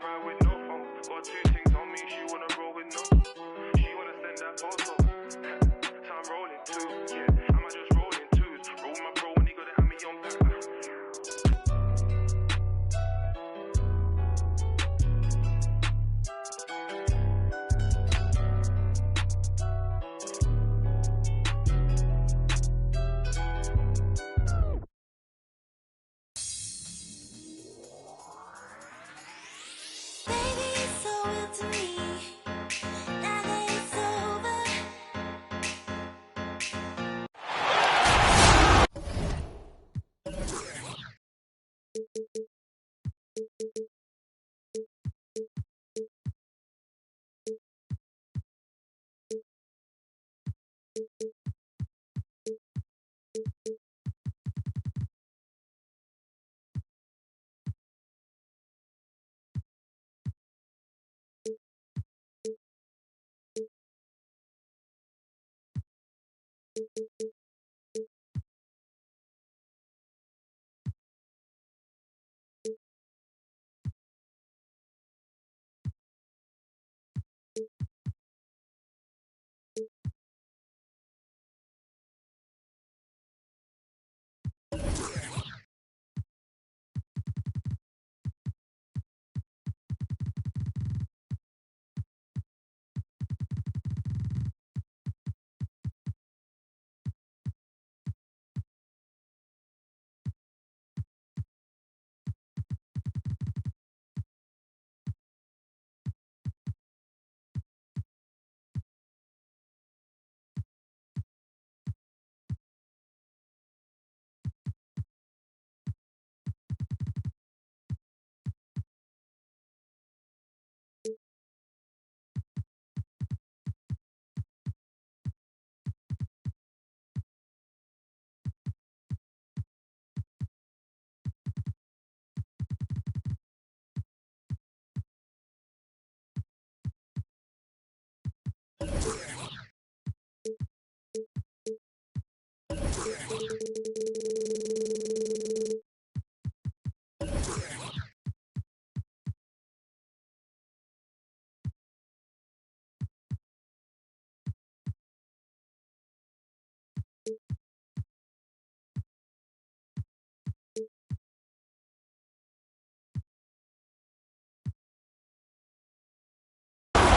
Ride with no phone, got two things on me, she wanna roll with no. She wanna send that photo. So I'm rolling too, yeah. Am I just rolling twos? Roll my bro when he got it at me on back.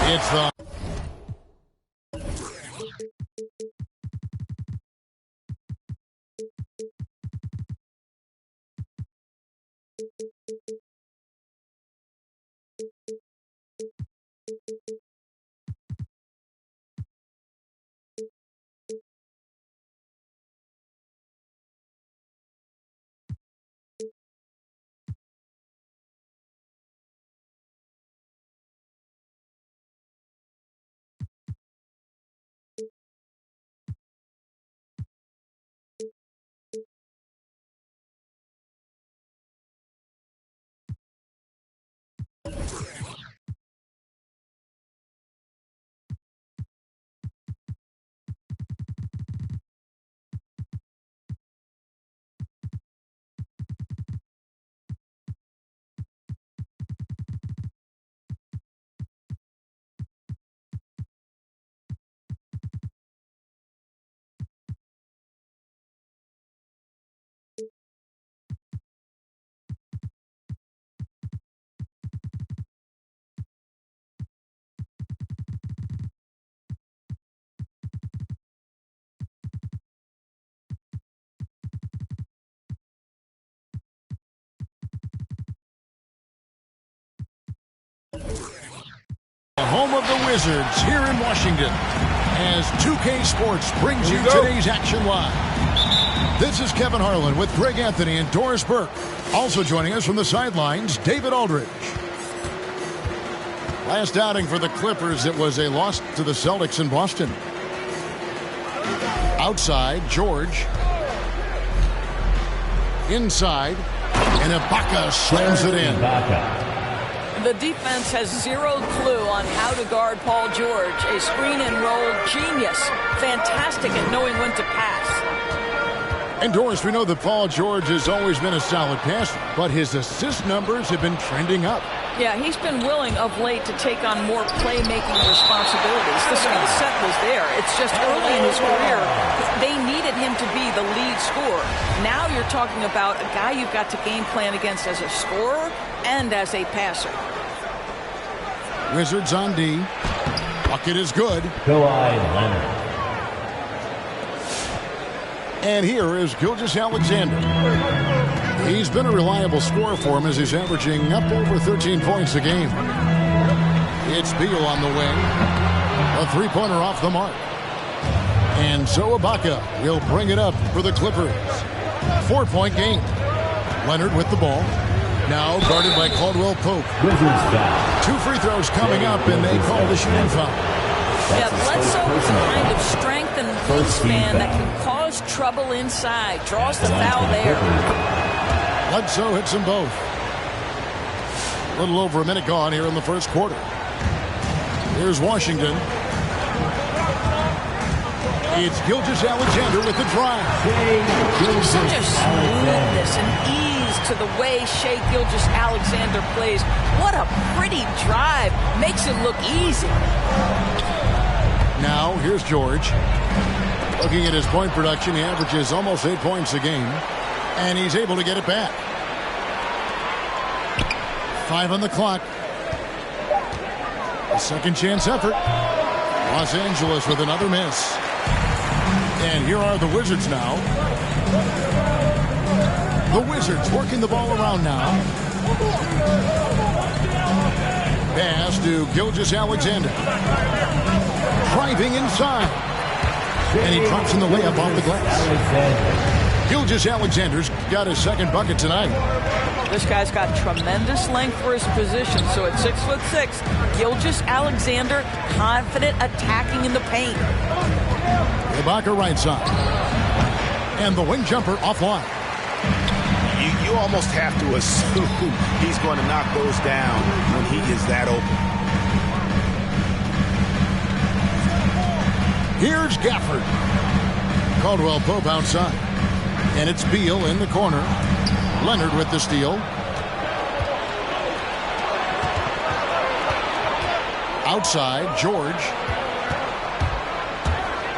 It's the home of the Wizards here in Washington, as 2K Sports brings you today's action live. This is Kevin Harlan with Greg Anthony and Doris Burke. Also joining us from the sidelines, David Aldridge. Last outing for the Clippers, it was a loss to the Celtics in Boston. Outside, George. Inside, and Ibaka slams it in. The defense has zero clue on how to guard Paul George, a screen and roll genius. Fantastic at knowing when to pass. And Doris, we know that Paul George has always been a solid passer, but his assist numbers have been trending up. Yeah, he's been willing of late to take on more playmaking responsibilities. The skill set was there. It's just early in his career, they needed him to be the lead scorer. Now you're talking about a guy you've got to game plan against as a scorer and as a passer. Wizards on D. Bucket is good. Kawhi Leonard. And here is Gilgeous-Alexander. He's been a reliable scorer for him as he's averaging up over 13 points a game. It's Beal on the wing. A three-pointer off the mark. And so Ibaka will bring it up for the Clippers. 4-point game. Leonard with the ball. Now guarded by Caldwell Pope. Two free throws coming up, and they call the shooting foul. Yeah, Bledsoe is a kind of strength and wingspan that can cause trouble inside. Draws the foul there. Bledsoe hits them both. A little over a minute gone here in the first quarter. Here's Washington. It's Gilgeous-Alexander with the drive. Such a smoothness and ease to the way Shai Gilgeous-Alexander plays. What a pretty drive. Makes it look easy. Now, here's George. Looking at his point production, he averages almost 8 points a game. And he's able to get it back. 5 on the clock. A second chance effort. Los Angeles with another miss. And here are the Wizards now. The Wizards working the ball around now. Pass to Gilgeous-Alexander. Driving inside. And he drops in the layup off the glass. Gilgeous-Alexander's got his second bucket tonight. This guy's got tremendous length for his position. So at 6'6", Gilgeous-Alexander confident attacking in the paint. Ibaka right side. And the wing jumper offline. You almost have to assume he's going to knock those down when he is that open. Here's Gafford. Caldwell Pope outside. And it's Beal in the corner. Leonard with the steal. Outside, George.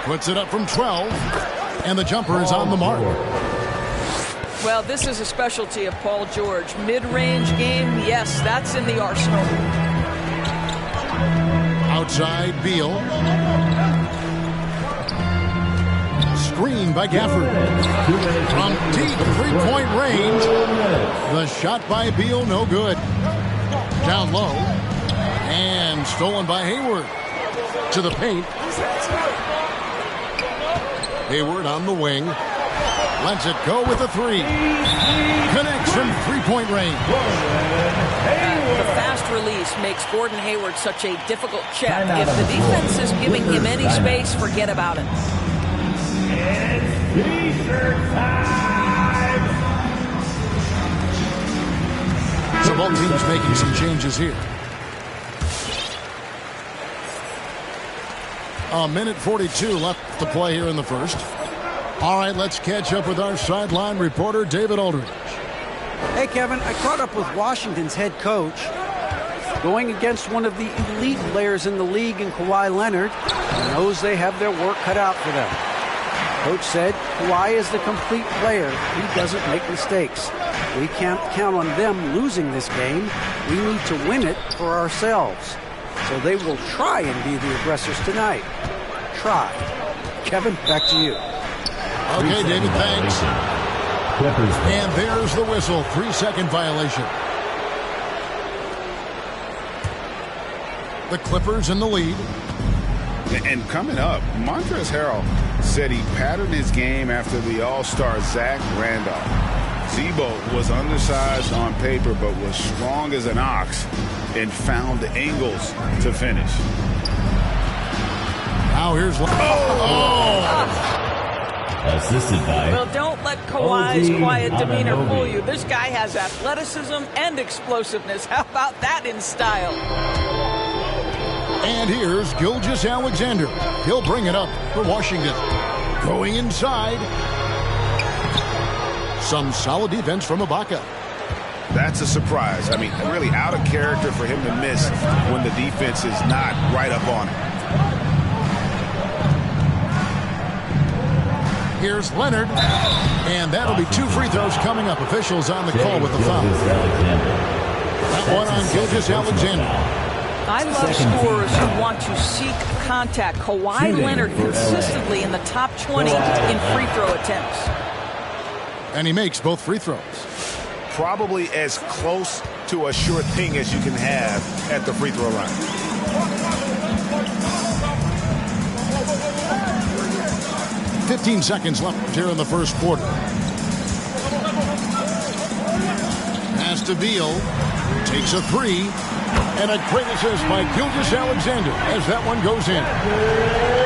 Puts it up from 12. And the jumper is on the mark. Well, this is a specialty of Paul George. Mid-range game, yes, that's in the arsenal. Outside, Beal. Screen by Gafford. From deep three-point range. The shot by Beal, no good. Down low. And stolen by Hayward. To the paint. Hayward on the wing. Lets it go with a three. Connects from three-point range. The fast release makes Gordon Hayward such a difficult check. If the defense is giving him any space, forget about it. So both teams making some changes here. A minute 42 left to play here in the first. All right, let's catch up with our sideline reporter, David Aldridge. Hey, Kevin, I caught up with Washington's head coach. Going against one of the elite players in the league in Kawhi Leonard, he knows they have their work cut out for them. Coach said Kawhi is the complete player. He doesn't make mistakes. We can't count on them losing this game. We need to win it for ourselves. So they will try and be the aggressors tonight. Try. Kevin, back to you. Okay, David, thanks. And there's the whistle. 3-second violation. The Clippers in the lead. And coming up, Montrezl Harrell said he patterned his game after the All-Star Zach Randolph. Z-Bo was undersized on paper but was strong as an ox and found angles to finish. Now here's... Assisted by... Well, don't let Kawhi's quiet demeanor fool you. This guy has athleticism and explosiveness. How about that in style? And here's Gilgeous-Alexander. He'll bring it up for Washington. Going inside. Some solid defense from Ibaka. That's a surprise. I mean, really out of character for him to miss when the defense is not right up on him. Here's Leonard, and that'll be 2 free throws coming up. Officials on the call with the foul. That one on Gilgeous-Alexander. I love scorers who want to seek contact. Kawhi Leonard consistently in the top 20 in free throw attempts. And he makes both free throws. Probably as close to a sure thing as you can have at the free throw line. "15 seconds left here in the first quarter. Pass to Beal. Takes a 3. And a great assist by Gilgeous-Alexander as that one goes in.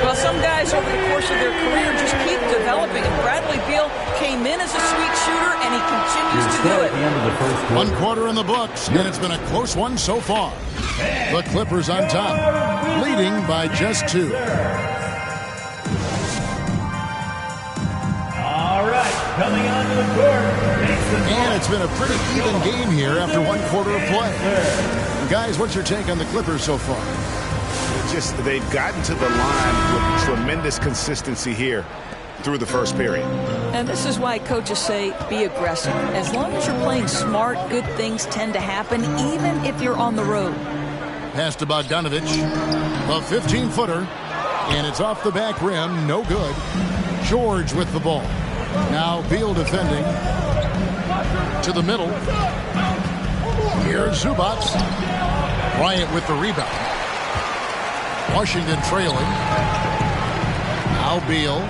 Well, some guys over the course of their career just keep developing. And Bradley Beal came in as a sweet shooter, and he continues to do it. 1 quarter in the books, and it's been a close one so far. The Clippers on top, leading by just 2. All right, coming onto the court. And it's been a pretty even game here after 1 quarter of play. Guys, what's your take on the Clippers so far? They've gotten to the line with tremendous consistency here through the first period. And this is why coaches say be aggressive. As long as you're playing smart, good things tend to happen, even if you're on the road. Pass to Bogdanovic, a 15-footer, and it's off the back rim, no good. George with the ball. Now Beal defending. To the middle. Here's Zubac. Bryant with the rebound. Washington trailing. Now Beal.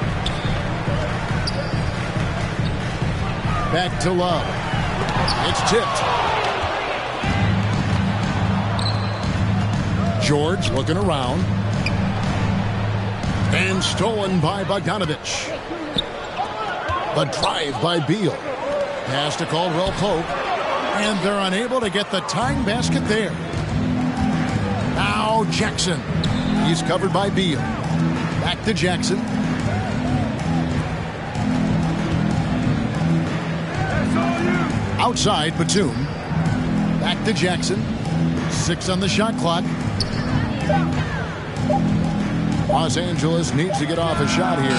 Back to Love. It's tipped. George looking around. And stolen by Bogdanovic. The drive by Beal. Pass to Caldwell Pope. And they're unable to get the tying basket there. Now Jackson. He's covered by Beal. Back to Jackson. Outside Batum. Back to Jackson. 6 on the shot clock. Los Angeles needs to get off a shot here.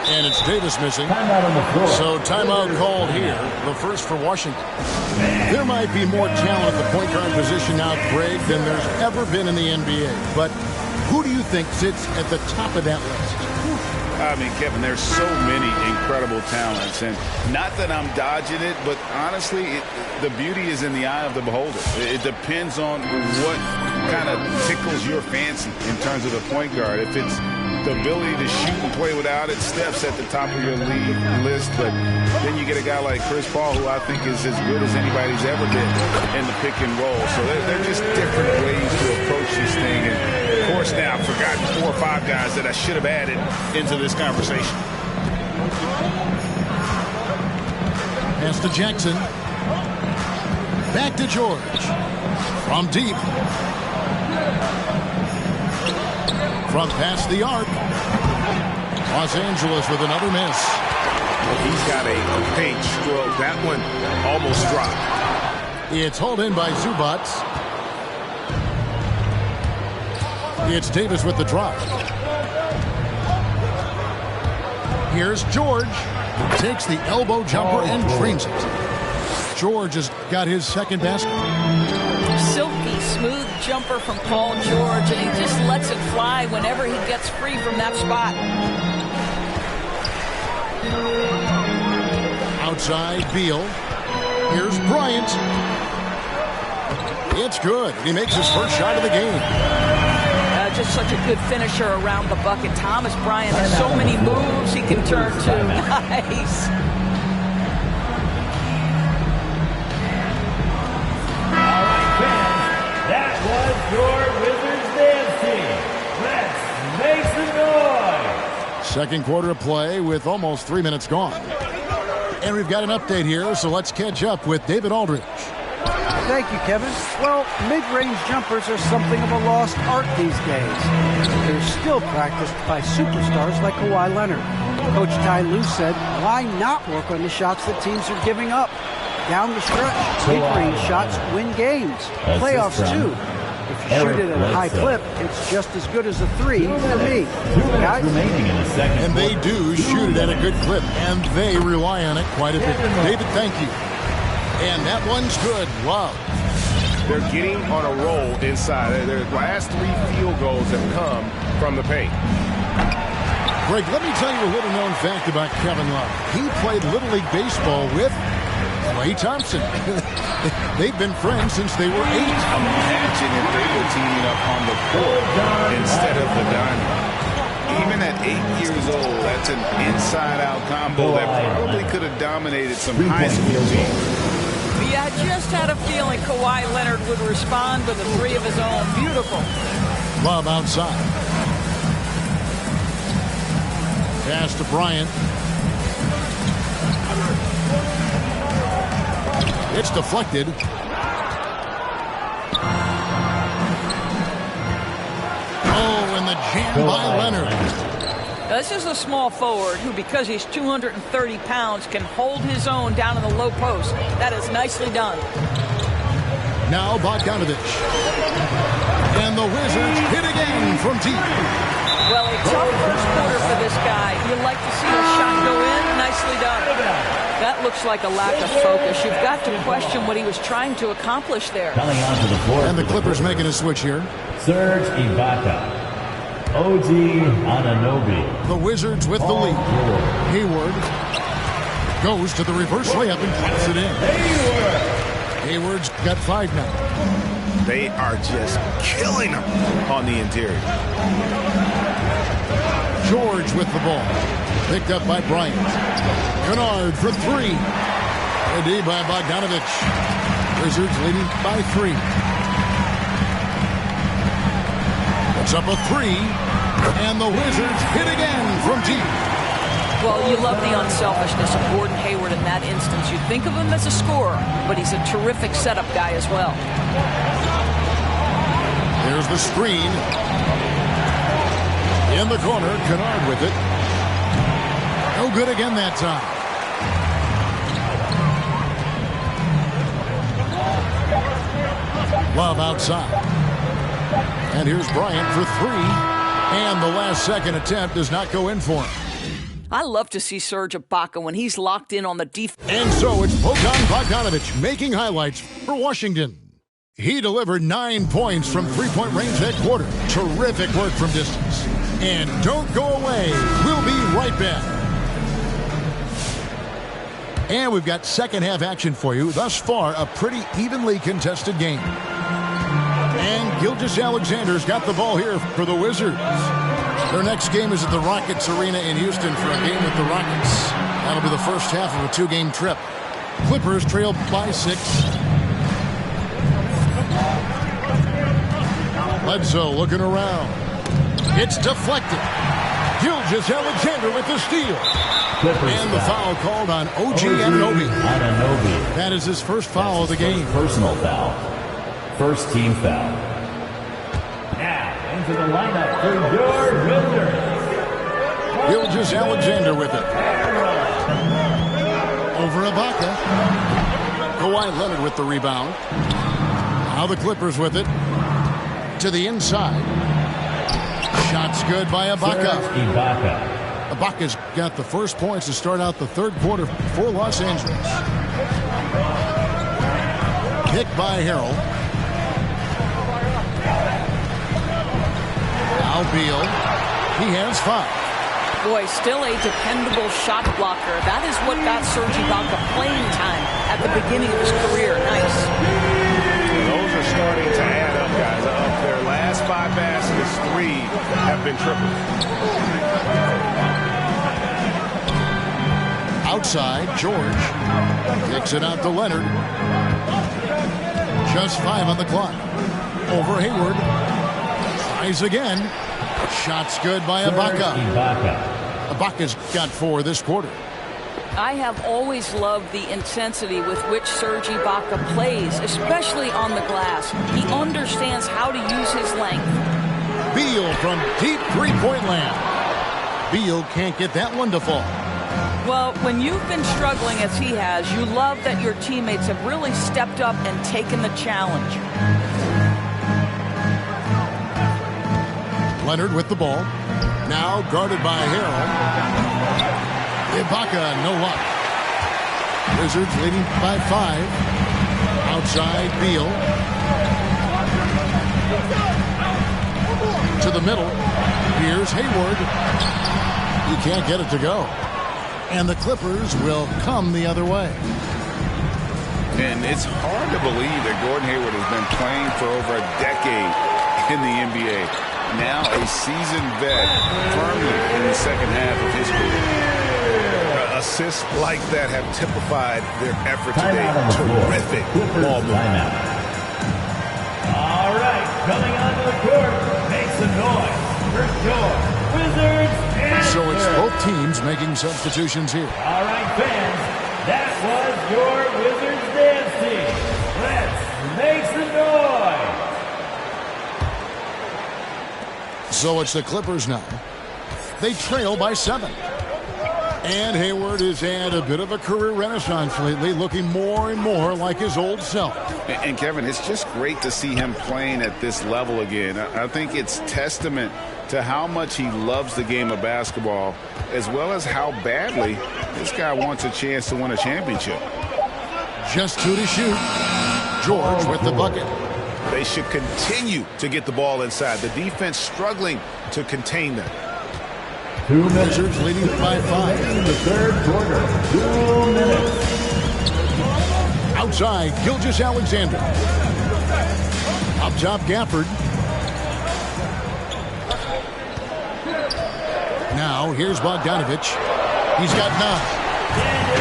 And it's Davis missing. So timeout called here. The first for Washington. There might be more talent at the point guard position now, Greg, than there's ever been in the NBA. But who do you think sits at the top of that list? I mean, Kevin, there's so many incredible talents. And not that I'm dodging it, but honestly, the beauty is in the eye of the beholder. It depends on what kind of tickles your fancy in terms of the point guard. If it's the ability to shoot and play without it, Steph's at the top of your league list. But then you get a guy like Chris Paul, who I think is as good as anybody's ever been in the pick and roll. So they're just different ways to approach this thing. And of course, now I've forgotten 4 or 5 guys that I should have added into this conversation. Pass to Jackson. Back to George. From deep. From past the arc. Los Angeles with another miss. He's got a paint stroke. That one almost dropped. It's hauled in by Zubac. It's Davis with the drop. Here's George. Takes the elbow jumper and drains it. George has got his second basket. Silky smooth jumper from Paul George, and he just lets it fly whenever he gets free from that spot. Outside Beal. Here's Bryant. It's good. He makes his first shot of the game. Just such a good finisher around the bucket. Thomas Bryant has so many moves he can turn to. Nice. All right, fans, that was your Wizards dance team. Let's make some noise. Second quarter of play with almost 3 minutes gone. And we've got an update here, so let's catch up with David Aldridge. Thank you, Kevin. Well, mid-range jumpers are something of a lost art these days. They're still practiced by superstars like Kawhi Leonard. Coach Ty Lue said, why not work on the shots that teams are giving up? Down the stretch, mid-range shots win games. Playoffs, too. If you shoot it at a high clip, it's just as good as a three for me. Guys? And they do shoot it at a good clip, and they rely on it quite a bit. David, thank you. And that one's good. Wow. They're getting on a roll inside. Their last 3 field goals have come from the paint. Greg, let me tell you a little known fact about Kevin Love. He played Little League Baseball with Klay Thompson. They've been friends since they were 8. Imagine if they were teaming up on the court instead of the diamond. Even at 8 years old, that's an inside-out combo that probably could have dominated some high school teams. Yeah, I just had a feeling Kawhi Leonard would respond with a 3 of his own. Beautiful. Love outside. Pass to Bryant. It's deflected. Oh, and the jam by Leonard. This is a small forward who, because he's 230 pounds, can hold his own down in the low post. That is nicely done. Now Bogdanovich. And the Wizards hit again from deep. Well, a tough first quarter for this guy. You like to see a shot go in. Nicely done. That looks like a lack of focus. You've got to question what he was trying to accomplish there. Coming onto the floor. And the Clippers making a switch here. Serge Ibaka. OG Anunoby. The Wizards with the lead. Hayward goes to the reverse layup and puts it in. Hayward's got 5 now. They are just killing them on the interior. George with the ball. Picked up by Bryant. Kennard for 3. Ready by Bogdanovich. Wizards leading by 3. It's up a 3. And the Wizards hit again from deep. Well, you love the unselfishness of Gordon Hayward in that instance. You think of him as a scorer, but he's a terrific setup guy as well. There's the screen. In the corner, Kennard with it. No good again that time. Love outside. And here's Bryant for 3. And the last second attempt does not go in for him. I love to see Serge Ibaka when he's locked in on the defense. And so it's Bogdan Bogdanovich making highlights for Washington. He delivered 9 points from three-point range that quarter. Terrific work from distance. And don't go away. We'll be right back. And we've got second half action for you. Thus far, a pretty evenly contested game. And Gilgeous-Alexander's got the ball here for the Wizards. Their next game is at the Rockets Arena in Houston for a game with the Rockets. That'll be the first half of a 2-game trip. Clippers trail by 6. Bledsoe looking around. It's deflected. Gilgeous-Alexander with the steal. And the foul called on OG Anunoby. That is his first foul of the game. Personal foul. First team foul. Now into the lineup for your Wizards. Gilgeous-Alexander with it. Over Ibaka. Kawhi Leonard with the rebound. Now the Clippers with it. To the inside. Shots good by Ibaka. Ibaka's got the first points to start out the third quarter for Los Angeles. Kick by Harrell. Now Beal. He has 5. Boy, still a dependable shot blocker. That is what got Serge Ibaka playing time at the beginning of his career. Nice. Those are starting to add up, guys. Of their last 5 baskets, 3 have been triples. Outside, George kicks it out to Leonard. Just 5 on the clock. Over Hayward. Tries again. Shots good by Ibaka. Ibaka's got 4 this quarter. I have always loved the intensity with which Serge Ibaka plays, especially on the glass. He understands how to use his length. Beal from deep three-point land. Beal can't get that one to fall. Well, when you've been struggling as he has, you love that your teammates have really stepped up and taken the challenge. Leonard with the ball. Now guarded by Harrell. Ibaka, no luck. Wizards leading by 5. Outside, Beal. To the middle. Here's Hayward. You can't get it to go. And the Clippers will come the other way. And it's hard to believe that Gordon Hayward has been playing for over a decade in the NBA. Now a seasoned vet firmly in the second half of his career. Assists like that have typified their effort today. Terrific ball movement. All right, coming onto the court, make some noise for your Wizards. So it's both teams making substitutions here. All right, fans, that was your Wizards dance team. Let's make some noise. So it's the Clippers now. They trail by 7. And Hayward has had a bit of a career renaissance lately, looking more and more like his old self. And Kevin, it's just great to see him playing at this level again. I think it's testament to how much he loves the game of basketball, as well as how badly this guy wants a chance to win a championship. Just 2 to shoot. George with the bucket. They should continue to get the ball inside. The defense struggling to contain them. 2 minutes. Wizards leading by 5. In the third quarter, 2 minutes. Outside, Gilgeous-Alexander. Up top, Gafford. Now, here's Bogdanovich. He's got 9.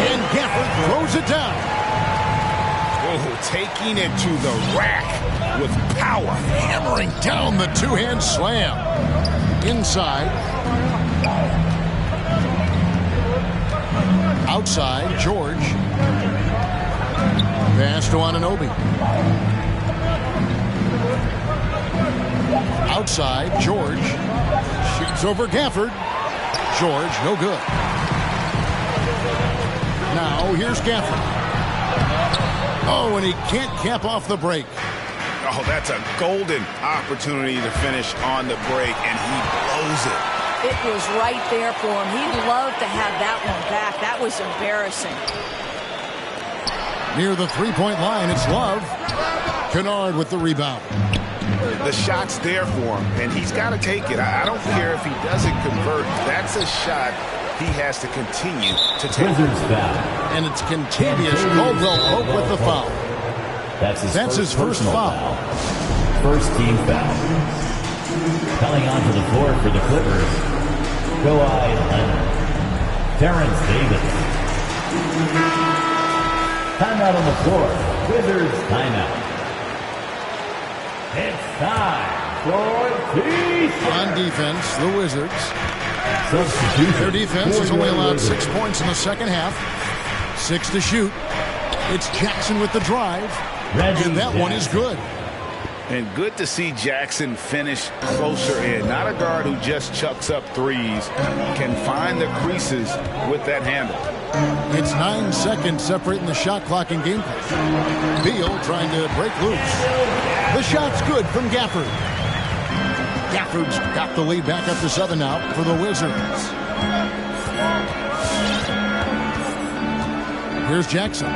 And Gafford throws it down. Oh, taking it to the rack with power. Hammering down the two-hand slam. Inside. Outside, George. Pass to Anunoby. Outside, George. Shoots over Gafford. George, no good. Now, here's Gafford. Oh, and he can't cap off the break. Oh, that's a golden opportunity to finish on the break, and he blows it. It was right there for him. He'd love to have that one back. That was embarrassing. Near the three-point line, it's Love. Kennard with the rebound. The shot's there for him, and he's got to take it. I don't care if he doesn't convert. That's a shot he has to continue to take. Wizards foul. And it's Kentavious Caldwell-Pope with the foul. That's his first foul. First team foul. Coming onto the floor for the Clippers, Kawhi Leonard. Terrence Davis. Timeout on the floor. Wizards timeout. It's time for On defense, the Wizards. substitution. Their defense has only allowed 6 points in the second half. 6 to shoot. It's Jackson with the drive. And that one is good. And good to see Jackson finish closer in. Not a guard who just chucks up threes. Can find the creases with that handle. It's 9 seconds separating the shot clock and game clock. Beal trying to break loose. The shot's good from Gafford. Gafford's got the lead back up to 7 now for the Wizards. Here's Jackson.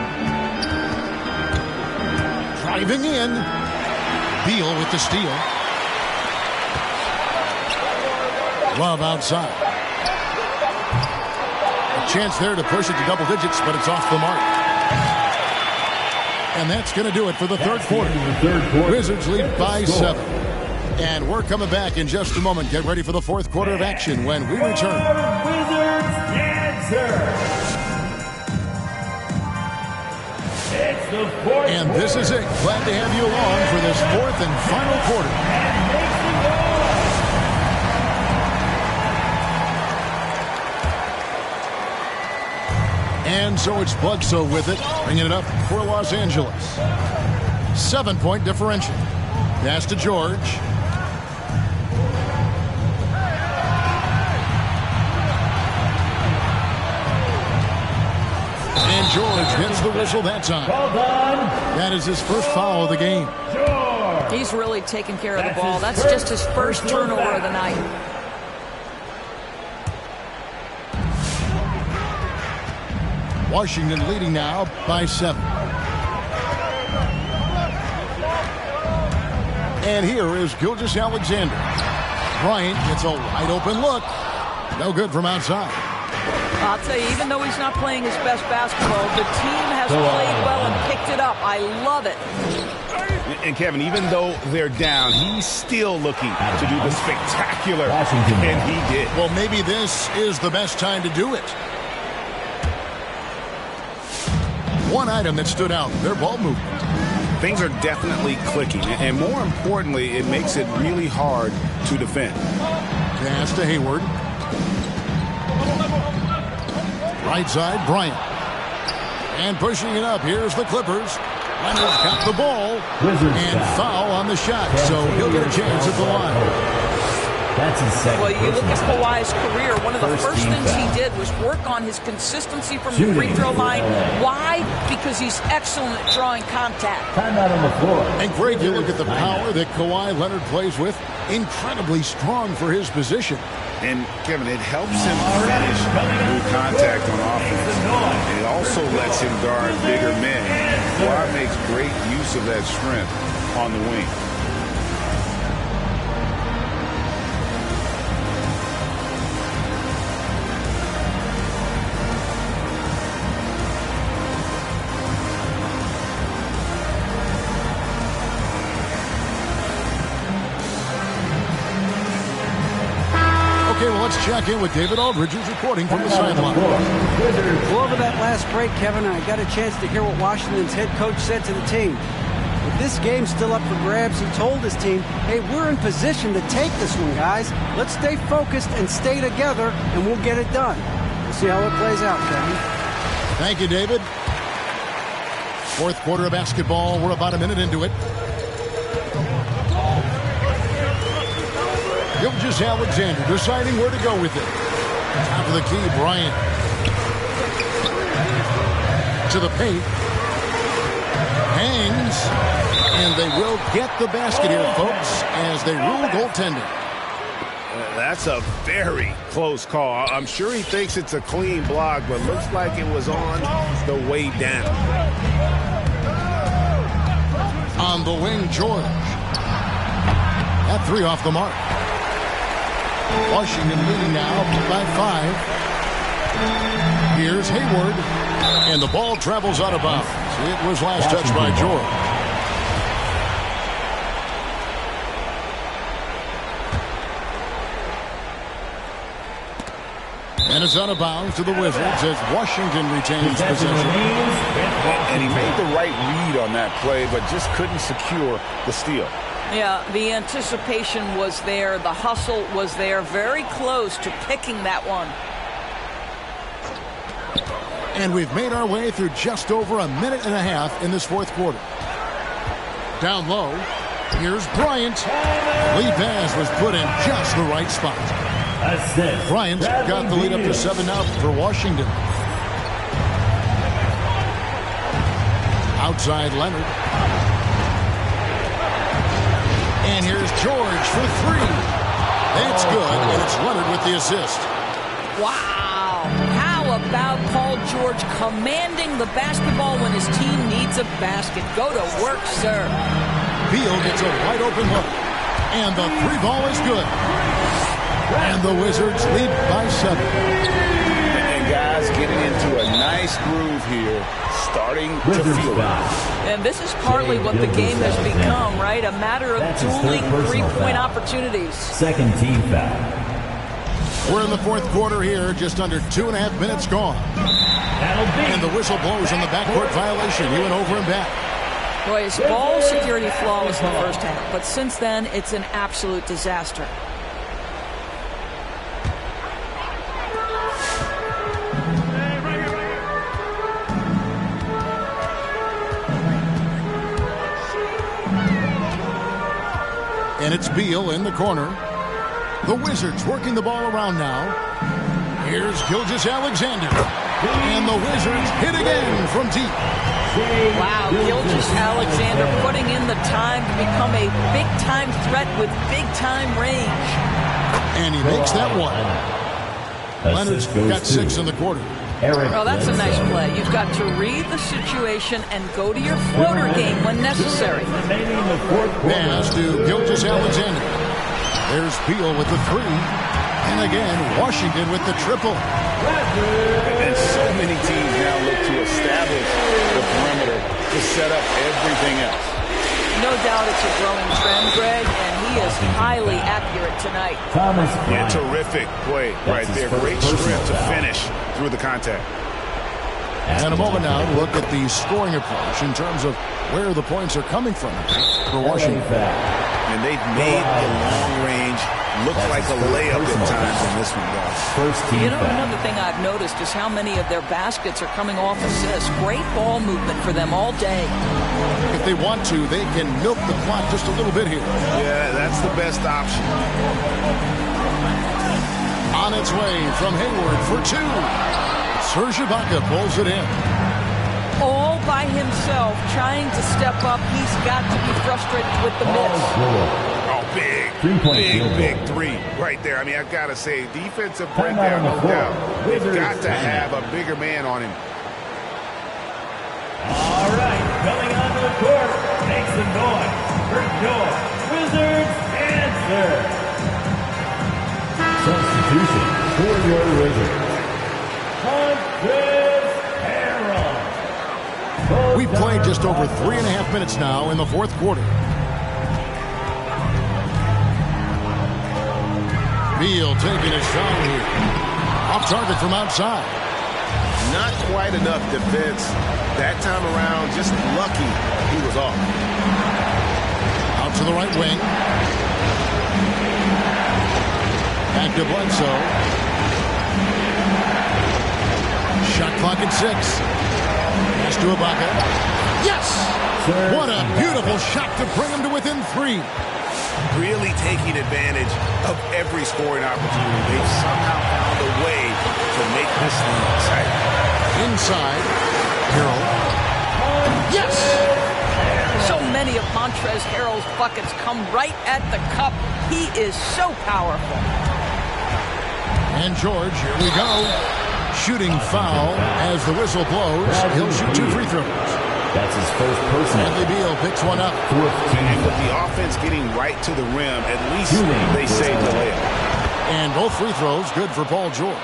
Driving in. Beal with the steal. Love outside. A chance there to push it to double digits, but it's off the mark. And that's going to do it for the third quarter. Wizards lead by 7. And we're coming back in just a moment. Get ready for the fourth quarter of action when we return. Wizards answer. It's the fourth And this is it. Glad to have you along for this fourth and final quarter. And so it's Bledsoe with it, bringing it up for Los Angeles. 7-point differential. Pass to George. George gets the whistle that time. Well done. That is his first foul of the game. George. He's really taking care of the ball. That's just his first turnover of the night. Washington leading now by 7. And here is Gilgeous-Alexander. Bryant gets a wide open look. No good from outside. I'll tell you, even though he's not playing his best basketball, the team has played well and picked it up. I love it. And Kevin, even though they're down, he's still looking to do the spectacular. Washington. And he did. Well, maybe this is the best time to do it. One item that stood out, their ball movement. Things are definitely clicking. And more importantly, it makes it really hard to defend. Pass to Hayward. Right side, Bryant. And pushing it up. Here's the Clippers. Leonard's got the ball. And foul on the shot. So he'll get a chance at the line. That's his second. Well, you look at personal. Kawhi's career, one of the first things he did was work on his consistency from the free throw line. Why? Because he's excellent at drawing contact. Timeout on the floor. And Greg, you look at the power that Kawhi Leonard plays with. Incredibly strong for his position. And, Kevin, it helps him finish through contact on offense. It also lets him guard bigger men. Kawhi makes great use of that strength on the wing. Okay, well, let's check in with David Aldridge, who's reporting from the sideline. Well, over that last break, Kevin, I got a chance to hear what Washington's head coach said to the team. With this game still up for grabs, he told his team, hey, we're in position to take this one, guys. Let's stay focused and stay together, and we'll get it done. We'll see how it plays out, Kevin. Thank you, David. Fourth quarter of basketball. We're about a minute into it. Gilgeous-Alexander deciding where to go with it. Top of the key, Bryant. To the paint. Hangs. And they will get the basket here, folks, as they rule goaltending. That's a very close call. I'm sure he thinks it's a clean block, but looks like it was on the way down. On the wing, George. That three off the mark. Washington leading now by 5. Here's Hayward. And the ball travels out of bounds. It was last touched by George. And it's out of bounds to the Wizards as Washington retains possession. And he made the right read on that play, but just couldn't secure the steal. Yeah, the anticipation was there. The hustle was there. Very close to picking that one. And we've made our way through just over a minute and a half in this fourth quarter. Down low, here's Bryant. Lead pass was put in just the right spot. Bryant got the lead up to 7 now for Washington. Outside Leonard. And here's George for 3. It's good, and it's Leonard with the assist. Wow. How about Paul George commanding the basketball when his team needs a basket? Go to work, sir. Beal gets a wide open look. And the 3 ball is good. And the Wizards lead by 7. And guys getting into a nice groove here, starting to feel it. And this is partly what the game has become, right? A matter of dueling three-point opportunities. Second team foul. We're in the fourth quarter here, just under 2.5 minutes gone. And the whistle blows on the backcourt violation. He went over and back. Boy, his ball security flawless in the first half, but since then, it's an absolute disaster. And it's Beal in the corner. The Wizards working the ball around now. Here's Gilgeous-Alexander. And the Wizards hit again from deep. Wow, Gilgeous-Alexander putting in the time to become a big-time threat with big-time range. And he makes that one. Leonard's got 6 in the quarter. Well, that's a nice play. You've got to read the situation and go to your floater game when necessary. Pass to Gilgeous-Alexander. There's Beal with the 3. And again, Washington with the triple. And so many teams now look to establish the perimeter to set up everything else. No doubt it's a growing trend, Greg, and he is highly accurate tonight. Yeah, terrific play right there. Great strip to finish through the contact. And a moment now to look at the scoring approach in terms of where the points are coming from for Washington. And they've made the long range look like a layup at times in this one, guys. You know, another thing I've noticed is how many of their baskets are coming off assists. Great ball movement for them all day. If they want to, they can milk the clock just a little bit here. Yeah, that's the best option. On its way from Hayward for 2. Serge Ibaka pulls it in. All by himself, trying to step up. He's got to be frustrated with the miss. Oh, big 3 right there. I mean, I've got to say, defensive breakdown, no doubt. They've got to have a bigger man on him. All right, coming onto the court, make some noise for your Wizards answer. Substitution for your Wizards. We've played just over 3.5 minutes now in the fourth quarter. Beal taking a shot here. Off target from outside. Not quite enough defense that time around. Just lucky he was off. Out to the right wing. Back to Bledsoe. Shot clock at 6. Pass to Ibaka. Yes! What a beautiful shot to bring him to within 3. Really taking advantage of every scoring opportunity. They've somehow found a way to make this thing exciting. Inside. Harrell. Yes! So many of Montrezl Harrell's buckets come right at the cup. He is so powerful. And George, here we go. Shooting foul as the whistle blows. He'll shoot 2 free throws. That's his first personal. Bradley Beal picks one up. And with the offense getting right to the rim, at least they saved the layup. And both free throws good for Paul George.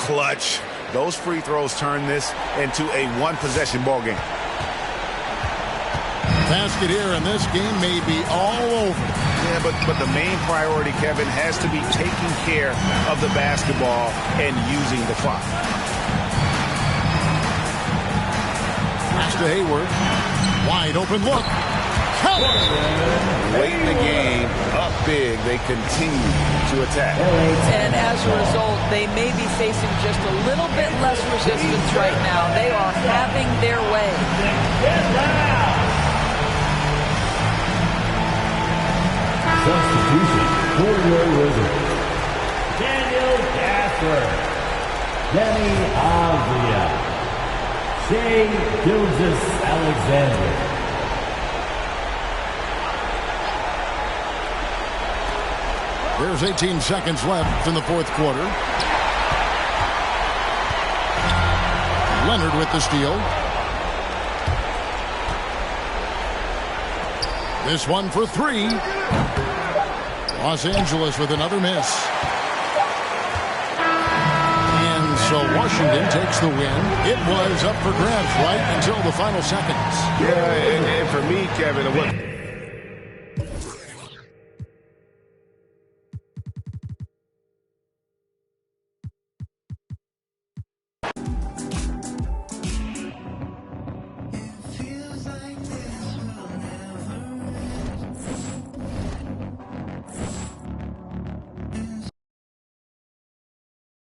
Clutch. Those free throws turn this into a one-possession ball game. Basket here, and this game may be all over. Yeah, but the main priority, Kevin, has to be taking care of the basketball and using the clock. Pass to Hayward. Wide open look. Count. Late in the game, up big, they continue to attack. And as a result, they may be facing just a little bit less resistance right now. They are having their way. Substitution for your Wizards. Daniel Gasser. Demi Avdia. Shai Gilgeous-Alexander. There's 18 seconds left in the fourth quarter. Leonard with the steal. This one for 3. Los Angeles with another miss. And so Washington takes the win. It was up for grabs right until the final seconds. Yeah, and for me, Kevin,